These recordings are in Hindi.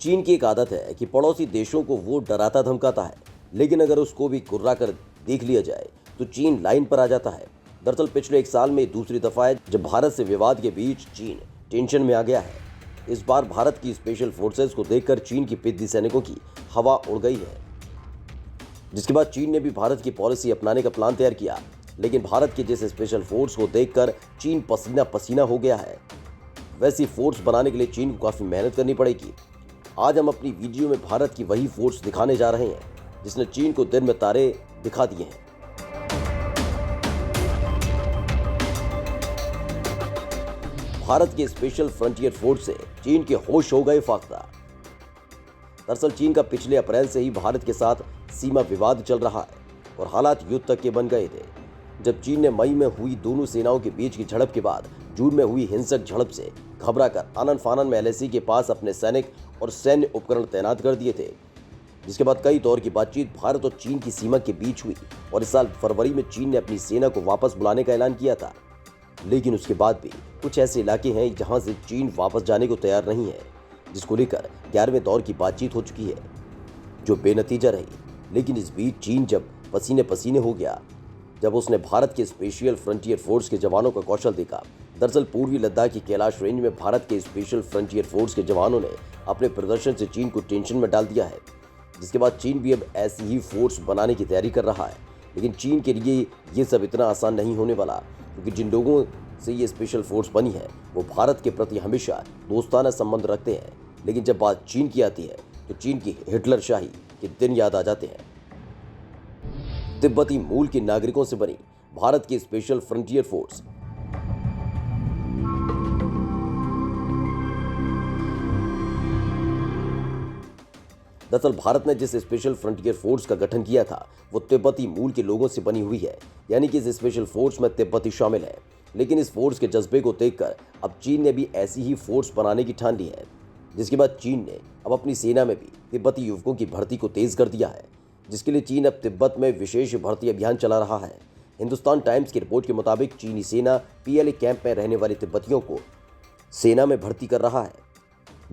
चीन की एक आदत है कि पड़ोसी देशों को वो डराता धमकाता है, लेकिन अगर उसको भी कुर्रा कर देख लिया जाए तो चीन लाइन पर आ जाता है। दरअसल पिछले एक साल में दूसरी दफा है जब भारत से विवाद के बीच चीन टेंशन में आ गया है। इस बार भारत की स्पेशल फोर्सेस को देखकर चीन की पिद्दी सैनिकों की हवा उड़ गई है, जिसके बाद चीन ने भी भारत की पॉलिसी अपनाने का प्लान तैयार किया। लेकिन भारत के जैसे स्पेशल फोर्स को देखकर चीन पसीना पसीना हो गया है। वैसी फोर्स बनाने के लिए चीन को काफी मेहनत करनी पड़ेगी। आज हम अपनी वीडियो में भारत की वही फोर्स दिखाने जा रहे हैं जिसने चीन को दिन में तारे दिखा दिए हैं। भारत के स्पेशल फ्रंटियर फोर्स से चीन के होश हो गए फाख्ता। दरअसल चीन का पिछले अप्रैल से ही भारत के साथ सीमा विवाद चल रहा है और हालात युद्ध तक के बन गए थे। जब चीन ने मई में हुई दोनों सेनाओं के बीच की झड़प के बाद जून में हुई हिंसक झड़प से घबराकर आनन फानन में एलएसी के पास अपने सैनिक और सैन्य उपकरण तैनात कर दिए थे, जिसके बाद कई दौर की बातचीत भारत और चीन की सीमा के बीच हुई और इस साल फरवरी में चीन ने अपनी सेना को वापस बुलाने का ऐलान किया था। लेकिन उसके बाद भी कुछ ऐसे इलाके हैं जहां से चीन वापस जाने को तैयार नहीं है, जिसको लेकर 11वें दौर की बातचीत हो चुकी है जो बेनतीजा रही। लेकिन इस बीच चीन जब पसीने पसीने हो गया जब उसने भारत के स्पेशल फ्रंटियर फोर्स के जवानों का कौशल देखा। दरअसल पूर्वी लद्दाख की कैलाश रेंज में भारत के स्पेशल फ्रंटियर फोर्स के जवानों ने अपने प्रदर्शन से चीन को टेंशन में डाल दिया है, जिसके बाद चीन भी अब ऐसी ही फोर्स बनाने की तैयारी कर रहा है। लेकिन चीन के लिए ये सब इतना आसान नहीं होने वाला, क्योंकि जिन लोगों से ये स्पेशल फोर्स बनी है वो भारत के प्रति हमेशा दोस्ताना संबंध रखते हैं। लेकिन जब बात चीन की आती है तो चीन की हिटलर शाही के दिन याद आ जाते हैं। तिब्बती मूल के नागरिकों से बनी भारत की स्पेशल फ्रंटियर फोर्स। दरअसल भारत ने जिस स्पेशल फ्रंटियर फोर्स का गठन किया था वो तिब्बती मूल के लोगों से बनी हुई है, यानी कि इस स्पेशल फोर्स में तिब्बती शामिल है। लेकिन इस फोर्स के जज्बे को देखकर अब चीन ने भी ऐसी ही फोर्स बनाने की ठान ली है, जिसके बाद चीन ने अब अपनी सेना में भी तिब्बती युवकों की भर्ती को तेज कर दिया है, जिसके लिए चीन अब तिब्बत में विशेष भर्ती अभियान चला रहा है। हिंदुस्तान टाइम्स की रिपोर्ट के मुताबिक चीनी सेना पीएलए कैंप में रहने वाले तिब्बतियों को सेना में भर्ती कर रहा है।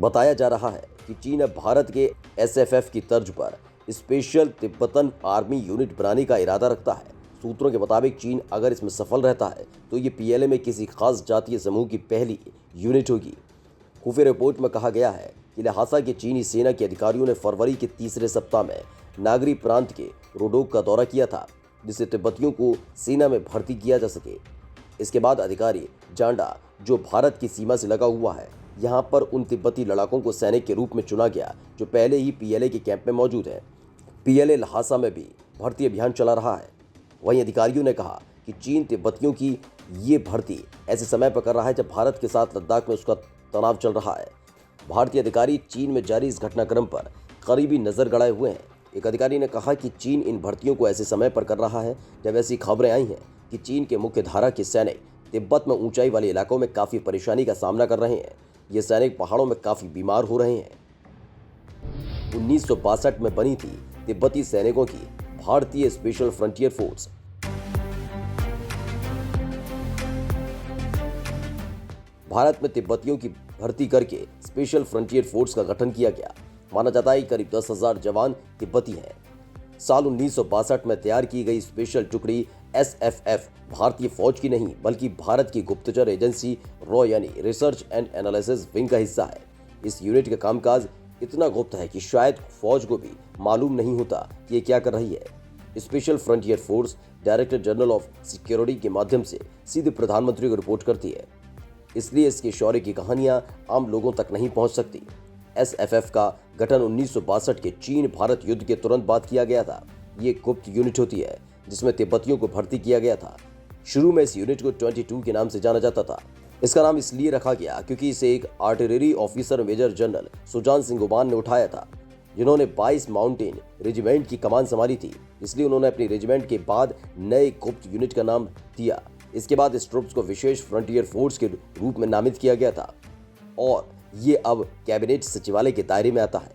बताया जा रहा है कि चीन अब भारत के एसएफएफ की तर्ज पर स्पेशल तिब्बतन आर्मी यूनिट बनाने का इरादा रखता है। सूत्रों के मुताबिक चीन अगर इसमें सफल रहता है तो ये पीएलए में किसी खास जातीय समूह की पहली यूनिट होगी। खुफिया रिपोर्ट में कहा गया है कि लहासा के चीनी सेना के अधिकारियों ने फरवरी के तीसरे सप्ताह में नागरी प्रांत के रोडोक का दौरा किया था, जिससे तिब्बतियों को सेना में भर्ती किया जा सके। इसके बाद अधिकारी जांडा, जो भारत की सीमा से लगा हुआ है, यहाँ पर उन तिब्बती लड़ाकों को सैनिक के रूप में चुना गया जो पहले ही पीएलए के कैंप में मौजूद है। पीएलए लहासा में भी भर्ती अभियान चला रहा है। वहीं अधिकारियों ने कहा कि चीन तिब्बतियों की ये भर्ती ऐसे समय पर कर रहा है जब भारत के साथ लद्दाख में उसका तनाव चल रहा है। भारतीय अधिकारी चीन में जारी इस घटनाक्रम पर करीबी नजर गड़ाए हुए हैं। एक अधिकारी ने कहा कि चीन इन भर्तियों को ऐसे समय पर कर रहा है जब ऐसी खबरें आई हैं कि चीन के मुख्य धारा के सैनिक तिब्बत में ऊंचाई वाले इलाकों में काफ़ी परेशानी का सामना कर रहे हैं। ये सैनिक पहाड़ों में काफ़ी बीमार हो रहे हैं। 1962 में बनी थी तिब्बती सैनिकों की भारतीय स्पेशल फ्रंटियर फोर्स। भारत में तिब्बतियों की भर्ती करके स्पेशल फ्रंटियर फोर्स का गठन किया गया। माना जाता है कि करीब 10,000 जवान तिब्बती हैं। साल 1962 में तैयार की गई स्पेशल टुकड़ी एसएफएफ भारतीय फौज की नहीं बल्कि भारत की गुप्तचर एजेंसी रॉ यानी रिसर्च एंड एनालिसिस विंग का हिस्सा है। इस यूनिट का कामकाज इतना गुप्त है कि शायद फौज को भी मालूम नहीं होता कि ये क्या कर रही है। Special frontier force director general of security के माध्यम से सीधे प्रधानमंत्री को रिपोर्ट करती है, इसलिए इसके शौर्य की कहानियां आम लोगों तक नहीं पहुंच सकती। एसएफएफ का गठन 1962 के चीन भारत युद्ध के तुरंत बाद किया गया था। ये गुप्त यूनिट होती है जिसमें तिब्बतियों को भर्ती किया गया था। शुरू में इस यूनिट को 22 के नाम से जाना जाता था। इसका नाम इसलिए रखा गया क्योंकि इसे एक artillery officer major general Sujan Singh Uban ने उठाया था, जिन्होंने 22 माउंटेन रेजिमेंट की कमान संभाली थी। इसलिए उन्होंने अपनी रेजिमेंट के बाद नए गुप्त यूनिट का नाम दिया। इसके बाद इस ट्रुप्स को विशेष फ्रंटियर फोर्स के रूप में नामित किया गया था और ये अब कैबिनेट सचिवालय के दायरे में आता है।